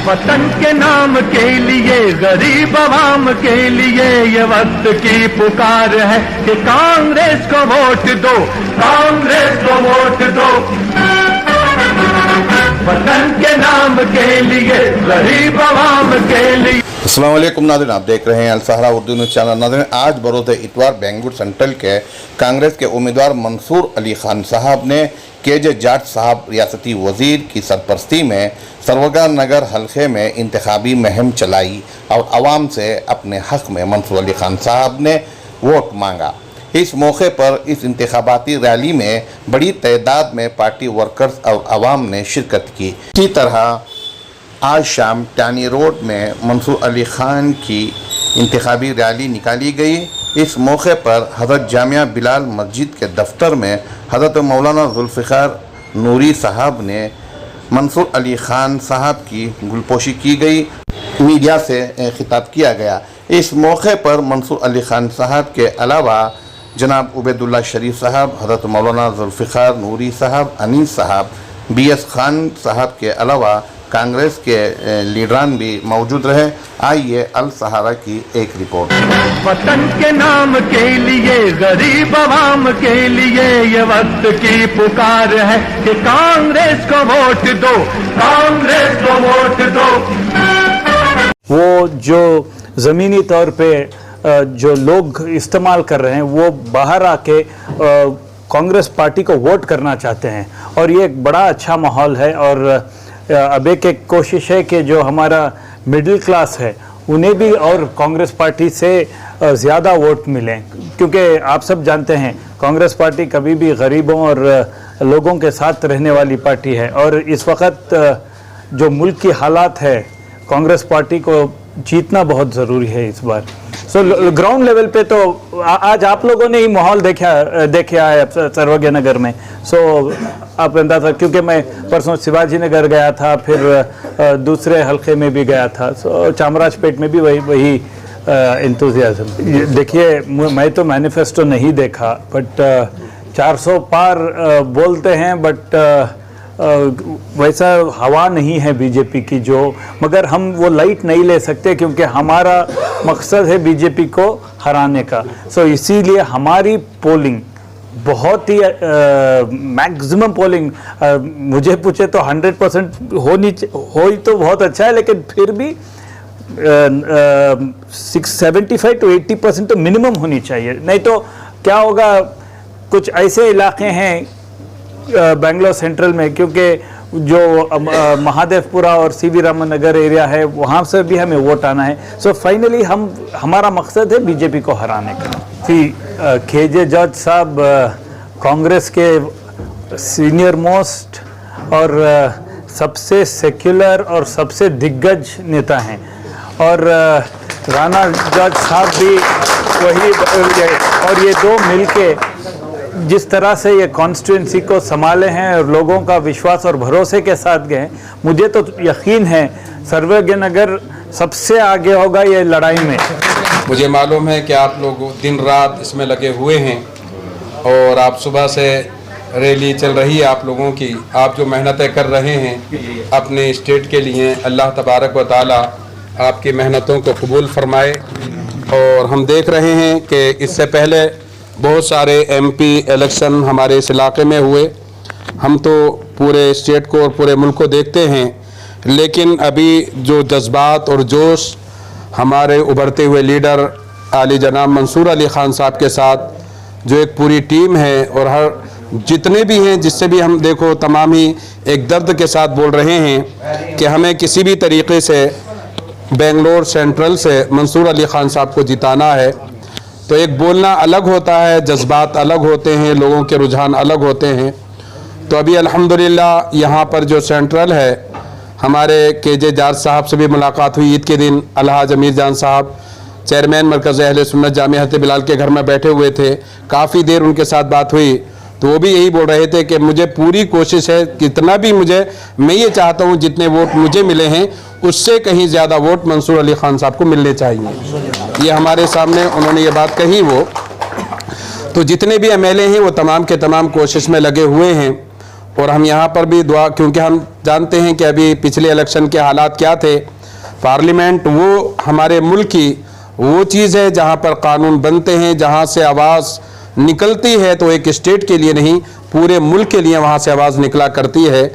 वतन के नाम के लिए, गरीब आवाम के लिए ये वक्त की पुकार है कि कांग्रेस को वोट दो, कांग्रेस को वोट दो। वतन के नाम के लिए, गरीब आवाम के लिए। अस्सलाम वालेकुम नाज़रीन, आप देख रहे हैं अल सहरा उर्दू न्यूज़ चैनल। नाज़रीन, आज बरोज़ इतवार बेंगलुरु सेंट्रल के कांग्रेस के उम्मीदवार मंसूर अली खान साहब ने केजे जाट साहब रियासती वज़ीर की सरपरस्ती में सरवगा नगर हल्के में इंतखाबी मुहिम चलाई और आवाम से अपने हक़ में मंसूर अली खान साहब ने वोट मांगा। इस मौके पर इस इंतखाबाती रैली में बड़ी तादाद में पार्टी वर्कर्स और आवाम ने शिरकत की। इसी तरह आज शाम टानी रोड में मंसूर अली खान की इंतखाबी रैली निकाली गई। इस मौके पर हज़रत जामिया बिलाल मस्जिद के दफ्तर में हज़रत मौलाना जुल्फ़िकार नूरी साहब ने मंसूर अली खान साहब की गुलपोशी की गई। मीडिया से खिताब किया गया। इस मौके पर मंसूर अली खान साहब के अलावा जनाब उबैदुल्ला शरीफ साहब, हज़रत मौलाना जुल्फ़िकार नूरी साहब, अनीस साहब, BS खान साहब के अलावा कांग्रेस के लीडरान भी मौजूद रहे। आइए अल सहारा की एक रिपोर्ट। वतन के नाम के लिए, गरीब आवाम के लिए ये वक्त की पुकार है कि कांग्रेस को वोट दो, कांग्रेस को वोट दो। वो जो ज़मीनी तौर पे जो लोग इस्तेमाल कर रहे हैं वो बाहर आके कांग्रेस पार्टी को वोट करना चाहते हैं और ये एक बड़ा अच्छा माहौल है। और अब एक कोशिश है कि जो हमारा मिडिल क्लास है उन्हें भी और कांग्रेस पार्टी से ज़्यादा वोट मिलें, क्योंकि आप सब जानते हैं कांग्रेस पार्टी कभी भी गरीबों और लोगों के साथ रहने वाली पार्टी है। और इस वक्त जो मुल्क की हालात है, कांग्रेस पार्टी को जीतना बहुत ज़रूरी है इस बार। ग्राउंड लेवल पे तो आज आप लोगों ने ही माहौल देखा है सर्वज्ञ नगर में। आप अंदाज़ा, क्योंकि मैं परसों शिवाजी नगर गया था, फिर दूसरे हल्के में भी गया था, चामराजपेट में भी वही इंतुजियाज़म। देखिए, मैं तो मैनिफेस्टो नहीं देखा, बट 400 पार बोलते हैं, बट वैसा हवा नहीं है बीजेपी की जो, मगर हम वो लाइट नहीं ले सकते क्योंकि हमारा मकसद है बीजेपी को हराने का। इसीलिए हमारी पोलिंग बहुत ही मैक्सिमम पोलिंग, मुझे पूछे तो 100% हो तो बहुत अच्छा है, लेकिन फिर भी 75 to 80% तो मिनिमम होनी चाहिए। नहीं तो क्या होगा, कुछ ऐसे इलाके हैं बेंगलोर सेंट्रल में, क्योंकि जो महादेवपुरा और CV रामन नगर एरिया है वहाँ से भी हमें वोट आना है। फाइनली हमारा मकसद है बीजेपी को हराने का। केजे जाट साहब कांग्रेस के सीनियर मोस्ट और सबसे सेक्युलर और सबसे दिग्गज नेता हैं, और राणा जाट साहब भी वही, और ये दो मिलके जिस तरह से ये कॉन्स्टिट्यूंसी को संभाले हैं और लोगों का विश्वास और भरोसे के साथ गए, मुझे तो यकीन है सर्वज्ञ नगर सबसे आगे होगा ये लड़ाई में। मुझे मालूम है कि आप लोग दिन रात इसमें लगे हुए हैं और आप सुबह से रैली चल रही है आप लोगों की, आप जो मेहनतें कर रहे हैं अपने स्टेट के लिए, अल्लाह तबारक व ताला आपकी मेहनतों को कबूल फरमाए। और हम देख रहे हैं कि इससे पहले बहुत सारे MP इलेक्शन हमारे इस इलाके में हुए। हम तो पूरे स्टेट को और पूरे मुल्क को देखते हैं, लेकिन अभी जो जज्बात और जोश हमारे उभरते हुए लीडर आली जनाब मंसूर अली खान साहब के साथ जो एक पूरी टीम है, और हर जितने भी हैं जिससे भी हम देखो तमाम ही एक दर्द के साथ बोल रहे हैं कि हमें किसी भी तरीके से बेंगलोर सेंट्रल से मंसूर अली खान साहब को जिताना है। तो एक बोलना अलग होता है, जज्बात अलग होते हैं, लोगों के रुझान अलग होते हैं। तो अभी अल्हम्दुलिल्लाह यहाँ पर जो सेंट्रल है, हमारे केजे जाट साहब से भी मुलाकात हुई ईद के दिन। अलहाज अमीर जान साहब चेयरमैन मरकज़ अहले सुन्नत जामिया हज़रत बिलाल के घर में बैठे हुए थे, काफ़ी देर उनके साथ बात हुई, तो वो भी यही बोल रहे थे कि मुझे पूरी कोशिश है, कितना भी मैं ये चाहता हूँ जितने वोट मुझे मिले हैं उससे कहीं ज़्यादा वोट मंसूर अली खान साहब को मिलने चाहिए। ये हमारे सामने उन्होंने ये बात कही। वो तो जितने भी MLA हैं वो तमाम के तमाम कोशिश में लगे हुए हैं और हम यहाँ पर भी दुआ, क्योंकि हम जानते हैं कि अभी पिछले इलेक्शन के हालात क्या थे। पार्लियामेंट वो हमारे मुल्क की वो चीज़ है जहाँ पर कानून बनते हैं, जहाँ से आवाज़ निकलती है, तो एक स्टेट के लिए नहीं पूरे मुल्क के लिए वहाँ से आवाज़ निकला करती है।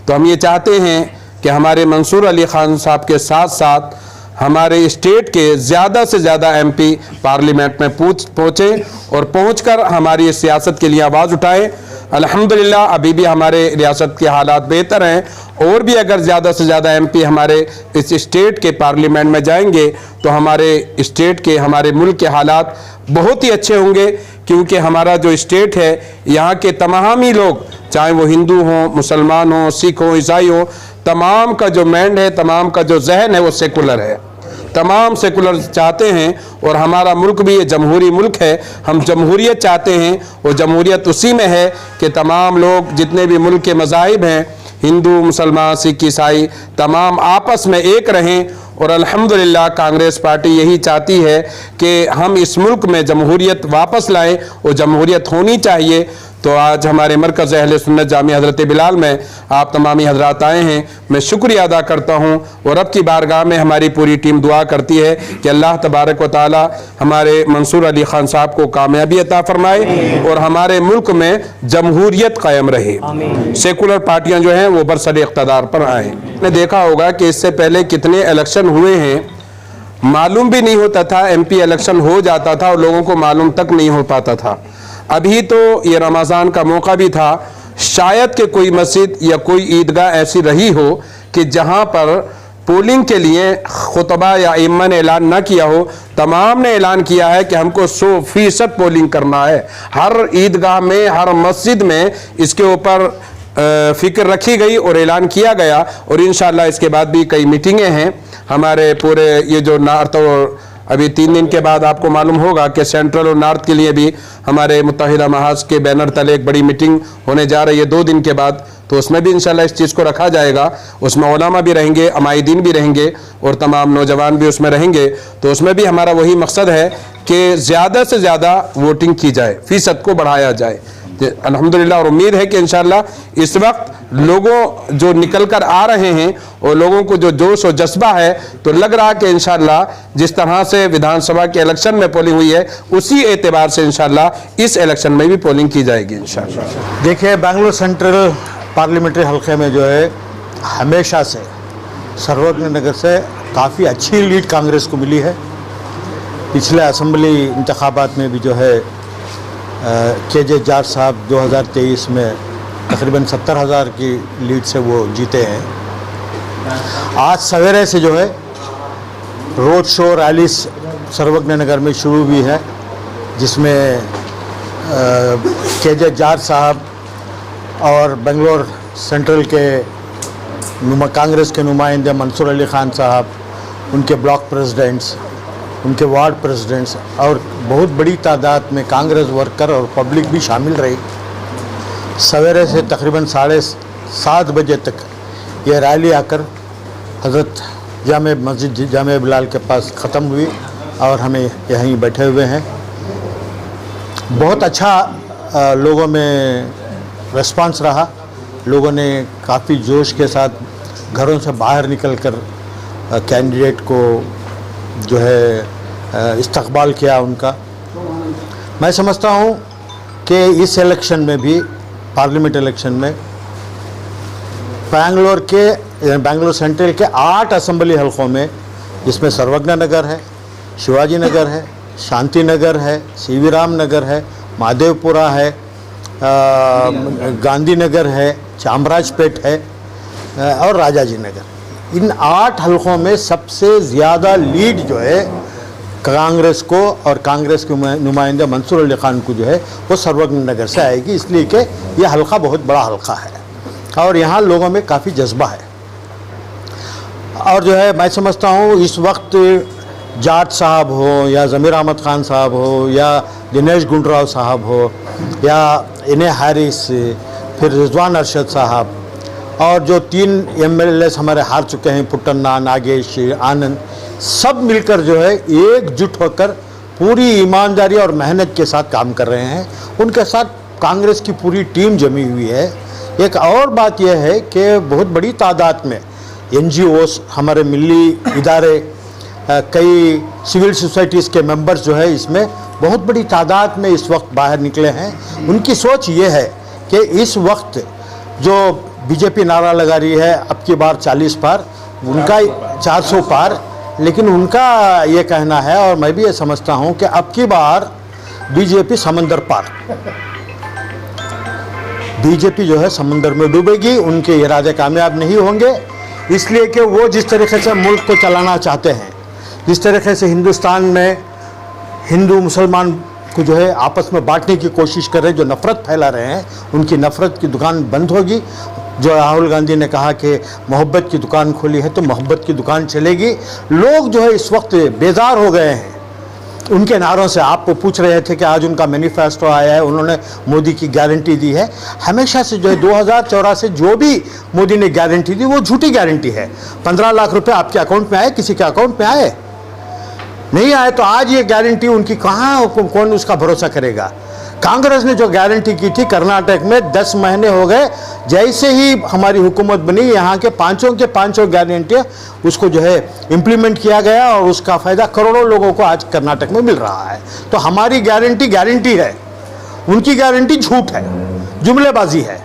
तो हम ये चाहते हैं कि हमारे मंसूर अली खान साहब के साथ साथ हमारे स्टेट के ज़्यादा से ज़्यादा MP पार्लियामेंट में पहुँचे और पहुँचकर हमारी सियासत के लिए आवाज़ उठाएं। अल्हम्दुलिल्लाह अभी भी हमारे रियासत के हालात बेहतर हैं, और भी अगर ज़्यादा से ज़्यादा MP हमारे इस स्टेट के पार्लियामेंट में जाएंगे तो हमारे स्टेट के, हमारे मुल्क के हालात बहुत ही अच्छे होंगे। क्योंकि हमारा जो स्टेट है, यहाँ के तमाम ही लोग, चाहे वो हिंदू हों, मुसलमान हों, सिख हों, ईसाई हों, तमाम का जो माइंड है, तमाम का जो जहन है वो सेकुलर है, तमाम सेकुलर चाहते हैं। और हमारा मुल्क भी ये जमहूरी मुल्क है, हम जमहूरियत चाहते हैं। और जमहूरियत उसी में है कि तमाम लोग, जितने भी मुल्क के मज़ाहिब हैं, हिंदू, मुसलमान, सिख, ईसाई, तमाम आपस में एक रहें। और अल्हम्दुलिल्लाह कांग्रेस पार्टी यही चाहती है कि हम इस मुल्क में जमहूरियत वापस लाएं, और जमहूरियत होनी चाहिए। तो आज हमारे मरकज़ अहले सुन्नत जामिया हज़रत बिलाल में आप तमामी हज़रात आए हैं, मैं शुक्रिया अदा करता हूँ। और रब की बारगाह में हमारी पूरी टीम दुआ करती है कि अल्लाह तबारक व तआला हमारे मंसूर अली खान साहब को कामयाबी अता फरमाए और हमारे मुल्क में जमहूरियत कायम रहे, सेकुलर पार्टियाँ जो हैं वो बरसर इक़्तिदार पर आएँ। आपने देखा होगा कि इससे पहले कितने इलेक्शन हुए हैं, मालूम भी नहीं होता था, MP इलेक्शन हो जाता था और लोगों को मालूम तक नहीं हो पाता था। अभी तो ये रमज़ान का मौका भी था, शायद कि कोई मस्जिद या कोई ईदगाह ऐसी रही हो कि जहाँ पर पोलिंग के लिए खुतबा या इमाम ने ऐलान ना किया हो। तमाम ने ऐलान किया है कि हमको 100% पोलिंग करना है। हर ईदगाह में, हर मस्जिद में इसके ऊपर फ़िक्र रखी गई और ऐलान किया गया। और इंशाअल्लाह इसके बाद भी कई मीटिंगें हैं हमारे पूरे ये जो नॉर्थ, और अभी 3 दिन के बाद आपको मालूम होगा कि सेंट्रल और नॉर्थ के लिए भी हमारे मुत्तहिदा महाज के बैनर तले एक बड़ी मीटिंग होने जा रही है 2 दिन के बाद। तो उसमें भी इंशाल्लाह इस चीज़ को रखा जाएगा। उसमें उलमा भी रहेंगे, अमायदीन भी रहेंगे और तमाम नौजवान भी उसमें रहेंगे। तो उसमें भी हमारा वही मकसद है कि ज़्यादा से ज़्यादा वोटिंग की जाए, फ़ीसद को बढ़ाया जाए अल्हम्दुलिल्लाह। और उम्मीद है कि इंशाल्लाह इस वक्त लोगों जो निकल कर आ रहे हैं और लोगों को जो जोश और जज्बा है, तो लग रहा कि इंशाल्लाह जिस तरह से विधानसभा के इलेक्शन में पोलिंग हुई है, उसी एतबार से इंशाल्लाह इस इलेक्शन में भी पोलिंग की जाएगी इंशाल्लाह। देखिए, बेंगलुरु सेंट्रल पार्लियामेंट्री हल्के में जो है हमेशा से सर्वज्ञ नगर से काफ़ी अच्छी लीड कांग्रेस को मिली है। पिछले असम्बली इंतखाबात में भी जो है KJ जाट साहब 2023 में तकरीबन 70,000 की लीड से वो जीते हैं। आज सवेरे से जो है रोड शो रैली सर्वज्ञ नगर में शुरू हुई है, जिसमें KJ जाट साहब और बेंगलोर सेंट्रल के कांग्रेस के नुमाइंदे मंसूर अली खान साहब, उनके ब्लॉक प्रेसिडेंट्स, उनके वार्ड प्रेसिडेंट्स और बहुत बड़ी तादाद में कांग्रेस वर्कर और पब्लिक भी शामिल रही। सवेरे से तकरीबन 7:30 बजे तक ये रैली आकर हज़रत मस्जिद जामिया बिलाल के पास ख़त्म हुई और हमें यहीं बैठे हुए हैं। बहुत अच्छा लोगों में रिस्पांस रहा। लोगों ने काफ़ी जोश के साथ घरों से बाहर निकलकर कैंडिडेट को जो है इस्तकबाल किया उनका। मैं समझता हूँ कि इस इलेक्शन में भी, पार्लियामेंट इलेक्शन में, बेंगलोर सेंट्रल के 8 असम्बली हलकों में, जिसमें सर्वज्ञ नगर है, शिवाजी नगर है, शांति नगर है, CV राम नगर है, महादेवपुरा है, गांधी नगर है, चामराजपेट है और राजाजी नगर। इन 8 हलकों में सबसे ज़्यादा लीड जो है कांग्रेस को और कांग्रेस के नुमाइंदे मंसूर अली खान को जो है वो सर्वज्ञ नगर से आएगी, इसलिए कि यह हलका बहुत बड़ा हलका है और यहाँ लोगों में काफ़ी जज्बा है। और जो है मैं समझता हूँ इस वक्त जाट साहब हो या ज़मीर अहमद खान साहब हो या दिनेश गुंडराव साहब हो या इन्हें हारिस, फिर रिजवान अरशद साहब और जो 3 MLAs हमारे हार चुके हैं, पुट्टन्ना, नागेश, आनंद, सब मिलकर जो है एकजुट होकर पूरी ईमानदारी और मेहनत के साथ काम कर रहे हैं। उनके साथ कांग्रेस की पूरी टीम जमी हुई है। एक और बात यह है कि बहुत बड़ी तादाद में NGOs, हमारे मिली इदारे, कई सिविल सोसाइटीज़ के मेंबर्स जो है इसमें बहुत बड़ी तादाद में इस वक्त बाहर निकले हैं। उनकी सोच ये है कि इस वक्त जो बीजेपी नारा लगा रही है अब की बार 40 पार, उनका 400 पार, लेकिन उनका ये कहना है और मैं भी ये समझता हूँ कि अब की बार बीजेपी समंदर पार, बीजेपी जो है समंदर में डूबेगी। उनके इरादे कामयाब नहीं होंगे, इसलिए कि वो जिस तरीके से मुल्क को चलाना चाहते हैं, जिस तरीके से हिंदुस्तान में हिंदू मुसलमान को जो है आपस में बांटने की कोशिश कर रहे हैं, जो नफ़रत फैला रहे हैं, उनकी नफ़रत की दुकान बंद होगी। जो राहुल गांधी ने कहा कि मोहब्बत की दुकान खोली है तो मोहब्बत की दुकान चलेगी। लोग जो है इस वक्त बेजार हो गए हैं उनके नारों से। आप पूछ रहे थे कि आज उनका मैनिफेस्टो आया है, उन्होंने मोदी की गारंटी दी है। हमेशा से जो है 2014 से जो भी मोदी ने गारंटी दी वो झूठी गारंटी है। 15 लाख रुपए आपके अकाउंट में आए, किसी के अकाउंट में आए नहीं आए, तो आज ये गारंटी उनकी कहाँ, कौन उसका भरोसा करेगा। कांग्रेस ने जो गारंटी की थी कर्नाटक में 10 महीने हो गए, जैसे ही हमारी हुकूमत बनी यहाँ के पाँचों गारंटियाँ उसको जो है इम्प्लीमेंट किया गया और उसका फ़ायदा करोड़ों लोगों को आज कर्नाटक में मिल रहा है। तो हमारी गारंटी है, उनकी गारंटी झूठ है, जुमलेबाजी है।